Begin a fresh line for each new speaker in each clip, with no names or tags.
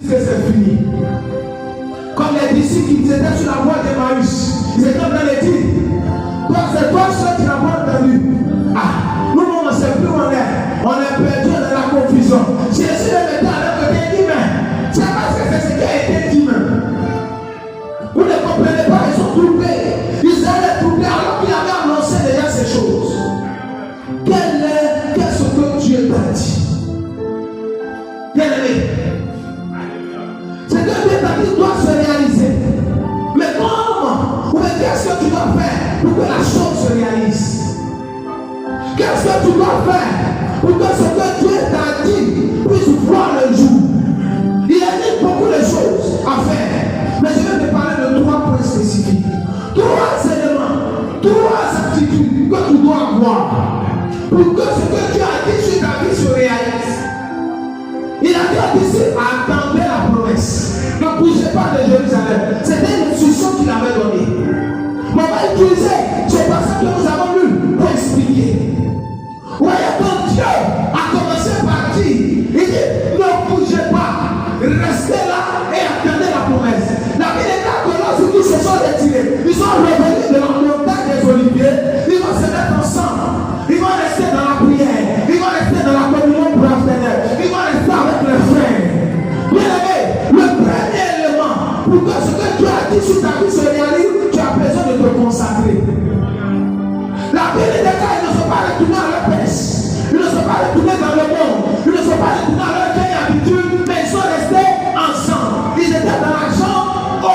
que c'est fini. Comme les disciples qui étaient sur la voie d'Emmaüs, ils étaient en train de dire, toi c'est toi seul qui n'as pas entendu. Ah, nous on ne sait plus où on est perdu dans la confusion. Jésus le mettait à leur côté et dit, mais c'est parce que c'est ce qui a été dit même. Vous ne comprenez pas, ils sont troublés. Ils allaient troubler alors qu'il avait annoncé déjà ces choses. Qu'est-ce que Dieu t'a dit? Bien aimé, ce que Dieu t'a dit doit se réaliser. Mais comment? Ou qu'est-ce que tu dois faire pour que la chose se réalise? Qu'est-ce que tu dois faire pour que ce que Dieu t'a dit puisse voir le jour? Il a dit beaucoup de choses à faire. Mais je vais te parler de 3 points spécifiques. 3 éléments, 3 attitudes que tu dois avoir pour que ce que Dieu a dit sur ta vie se réalise. Il a dit aux disciples, attendez la promesse. Ne bougez pas de Jérusalem. C'était une instruction qu'il avait donnée. Mais on va utiliser ce passage que nous avons lu pour expliquer. Voyez, quand Dieu a commencé par dire, il dit, ne bougez pas, restez là et attendez la promesse. La Bible est là que lorsqu'ils se sont retirés, ils sont revenus de la montagne des Oliviers, ils vont se mettre ensemble, ils vont rester dans la prière, ils vont rester dans la communion fraternelle, ils vont rester avec les frères. Bien aimé, le premier élément pour que ce que Dieu a dit sur ta vie se réalise, tu as besoin de te consacrer. La Bible des cas, ils ne sont pas retournés à leur pêche, ils ne sont pas retournés dans le monde, ils ne sont pas retournés à leur vieille habitude, mais ils sont restés ensemble. Ils étaient dans la chambre,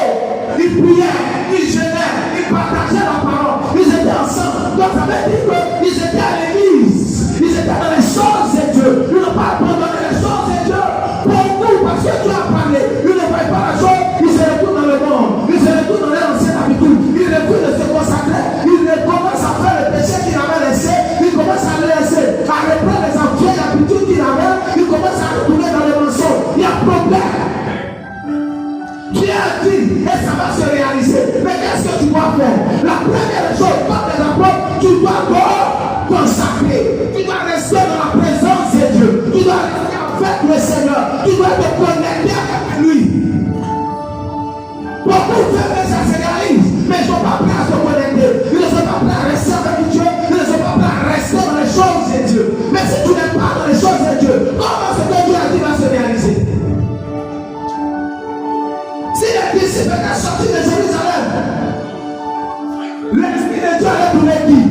ils priaient, ils jeûnaient, ils partageaient la parole, ils étaient ensemble. Donc ça veut dire qu'ils étaient à l'église, ils étaient dans les choses de Dieu, ils n'ont pas abandonné les choses de Dieu. Pour nous, parce que Dieu a parlé, ils ne voient pas la chose, ils se retournent dans le monde, ils se retournent dans leur ancienne habitude, ils refusent de se consacrer, ils commencent à faire le péché qu'ils avaient laissé, ils commencent à le laisser, à reprendre les vieilles habitudes qu'ils avaient, ils commencent à retourner dans les mensonges. Il y a problème. Dieu a dit, et ça va se réaliser. Mais qu'est-ce que tu dois faire? La première chose, comme les apôtres, tu dois te consacrer. Tu dois rester dans la présence de Dieu. Tu dois rester avec le Seigneur. Tu dois te connecter avec lui. Beaucoup veulent que ça se réalise, mais ils ne sont pas prêts à se connecter. Ils ne sont pas prêts à rester avec Dieu. Ils ne sont pas prêts à rester dans les choses de Dieu. Mais si tu n'es pas dans les choses de Dieu, comment ce que Dieu a dit va se réaliser? Si les disciples étaient sortis de Jérusalem, l'Esprit de Dieu allait pour les dire.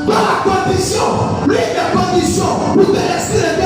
Dans la condition, l'une des conditions pour que l'Esprit de Dieu